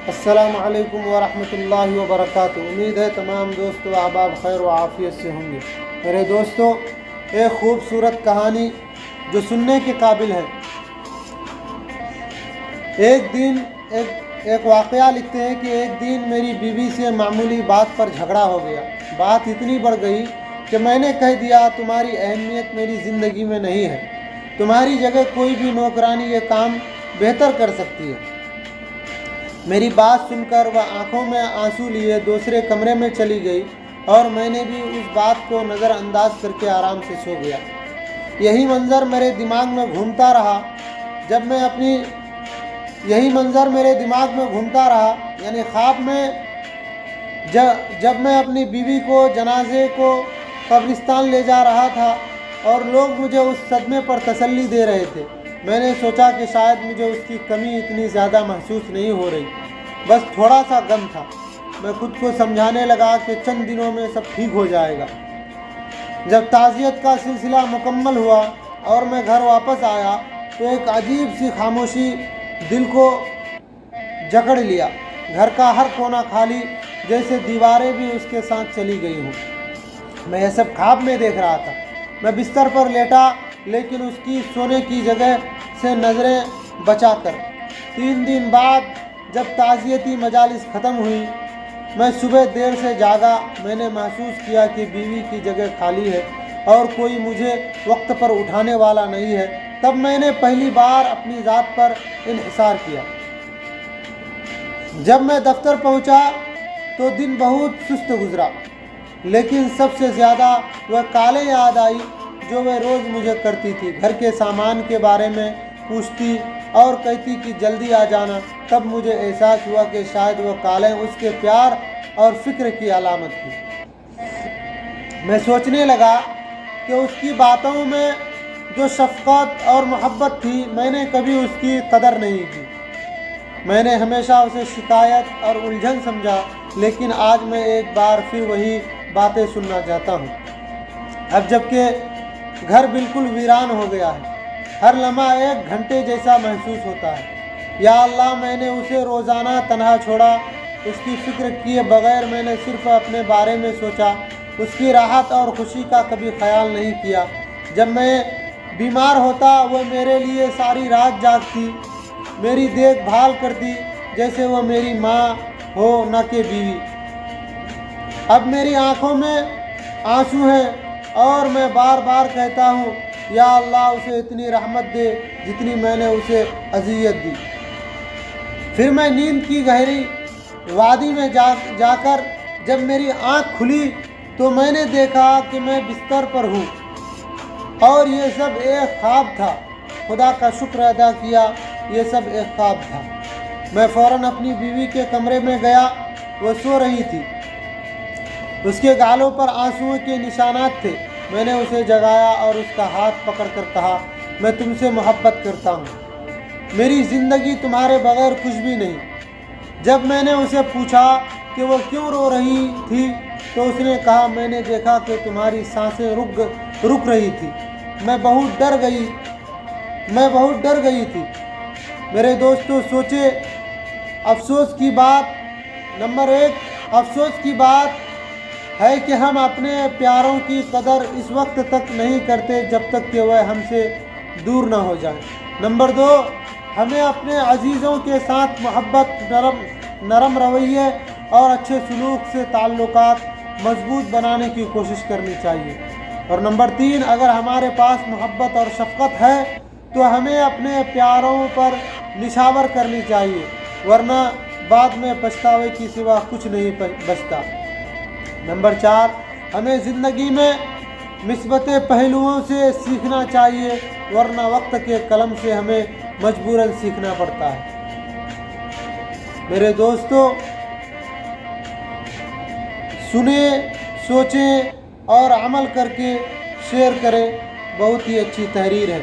السلام علیکم ورحمۃ اللہ وبرکاتہ۔ امید ہے تمام دوست و احباب خیر و عافیت سے ہوں گے۔ میرے دوستو، ایک خوبصورت کہانی جو سننے کے قابل ہے۔ ایک واقعہ لکھتے ہیں کہ ایک دن میری بیوی سے معمولی بات پر جھگڑا ہو گیا۔ بات اتنی بڑھ گئی کہ میں نے کہہ دیا تمہاری اہمیت میری زندگی میں نہیں ہے، تمہاری جگہ کوئی بھی نوکرانی یہ کام بہتر کر سکتی ہے۔ میری بات سن کر وہ آنکھوں میں آنسو لیے دوسرے کمرے میں چلی گئی اور میں نے بھی اس بات کو نظر انداز کر کے آرام سے سو گیا۔ یہی منظر میرے دماغ میں گھومتا رہا یعنی خواب میں جب میں اپنی بیوی کو جنازے کو قبرستان لے جا رہا تھا اور لوگ مجھے اس صدمے پر تسلی دے رہے تھے۔ میں نے سوچا کہ شاید مجھے اس کی کمی اتنی زیادہ محسوس نہیں ہو رہی، بس تھوڑا سا غم تھا۔ میں خود کو سمجھانے لگا کہ چند دنوں میں سب ٹھیک ہو جائے گا۔ جب تعزیت کا سلسلہ مکمل ہوا اور میں گھر واپس آیا تو ایک عجیب سی خاموشی دل کو جکڑ لیا۔ گھر کا ہر کونا خالی، جیسے دیواریں بھی اس کے ساتھ چلی گئی ہوں۔ میں یہ سب خواب میں دیکھ رہا تھا۔ میں بستر پر لیٹا لیکن اس کی سونے کی جگہ سے نظریں بچا کر۔ 3 دن بعد جب تعزیتی مجالس ختم ہوئی، میں صبح دیر سے جاگا۔ میں نے محسوس کیا کہ بیوی کی جگہ خالی ہے اور کوئی مجھے وقت پر اٹھانے والا نہیں ہے۔ تب میں نے پہلی بار اپنی ذات پر انحصار کیا۔ جب میں دفتر پہنچا تو دن بہت سست گزرا، لیکن سب سے زیادہ وہ کالیں یاد آئی جو وہ روز مجھے کرتی تھی۔ گھر کے سامان کے بارے میں پوچھتی اور کہتی کہ جلدی آ جانا۔ تب مجھے احساس ہوا کہ شاید وہ کالیں اس کے پیار اور فکر کی علامت تھی۔ میں سوچنے لگا کہ اس کی باتوں میں جو شفقت اور محبت تھی، میں نے کبھی اس کی قدر نہیں کی۔ میں نے ہمیشہ اسے شکایت اور الجھن سمجھا، لیکن آج میں ایک بار پھر وہی باتیں سننا چاہتا ہوں۔ اب جب کہ گھر بالکل ویران ہو گیا ہے، ہر لمحہ ایک گھنٹے جیسا محسوس ہوتا ہے۔ یا اللہ، میں نے اسے روزانہ تنہا چھوڑا، اس کی فکر کیے بغیر میں نے صرف اپنے بارے میں سوچا، اس کی راحت اور خوشی کا کبھی خیال نہیں کیا۔ جب میں بیمار ہوتا وہ میرے لیے ساری رات جاگتی، میری دیکھ بھال کرتی جیسے وہ میری ماں ہو نہ کہ بیوی۔ اب میری آنکھوں میں آنسو ہیں اور میں بار بار کہتا ہوں، یا اللہ اسے اتنی رحمت دے جتنی میں نے اسے اذیت دی۔ پھر میں نیند کی گہری وادی میں جا کر جب میری آنکھ کھلی تو میں نے دیکھا کہ میں بستر پر ہوں اور یہ سب ایک خواب تھا۔ خدا کا شکر ادا کیا، یہ سب ایک خواب تھا۔ میں فوراً اپنی بیوی کے کمرے میں گیا۔ وہ سو رہی تھی، اس کے گالوں پر آنسوؤں کے نشانات تھے۔ میں نے اسے جگایا اور اس کا ہاتھ پکڑ کر کہا، میں تم سے محبت کرتا ہوں، میری زندگی تمہارے بغیر کچھ بھی نہیں۔ جب میں نے اسے پوچھا کہ وہ کیوں رو رہی تھی تو اس نے کہا، میں نے دیکھا کہ تمہاری سانسیں رک رہی تھی، میں بہت ڈر گئی تھی۔ میرے دوستو، سوچے افسوس کی بات ہے کہ ہم اپنے پیاروں کی قدر اس وقت تک نہیں کرتے جب تک کہ وہ ہم سے دور نہ ہو جائیں۔ نمبر 2، ہمیں اپنے عزیزوں کے ساتھ محبت، نرم رویے اور اچھے سلوک سے تعلقات مضبوط بنانے کی کوشش کرنی چاہیے۔ اور نمبر 3، اگر ہمارے پاس محبت اور شفقت ہے تو ہمیں اپنے پیاروں پر نچھاور کرنی چاہیے، ورنہ بعد میں پچھتاوے کی سوا کچھ نہیں بچتا۔ نمبر 4، ہمیں زندگی میں مثبت پہلوؤں سے سیکھنا چاہیے، ورنہ وقت کے قلم سے ہمیں مجبوراً سیکھنا پڑتا ہے۔ میرے دوستو، سنیں، سوچیں اور عمل کر کے شیئر کریں۔ بہت ہی اچھی تحریر ہے۔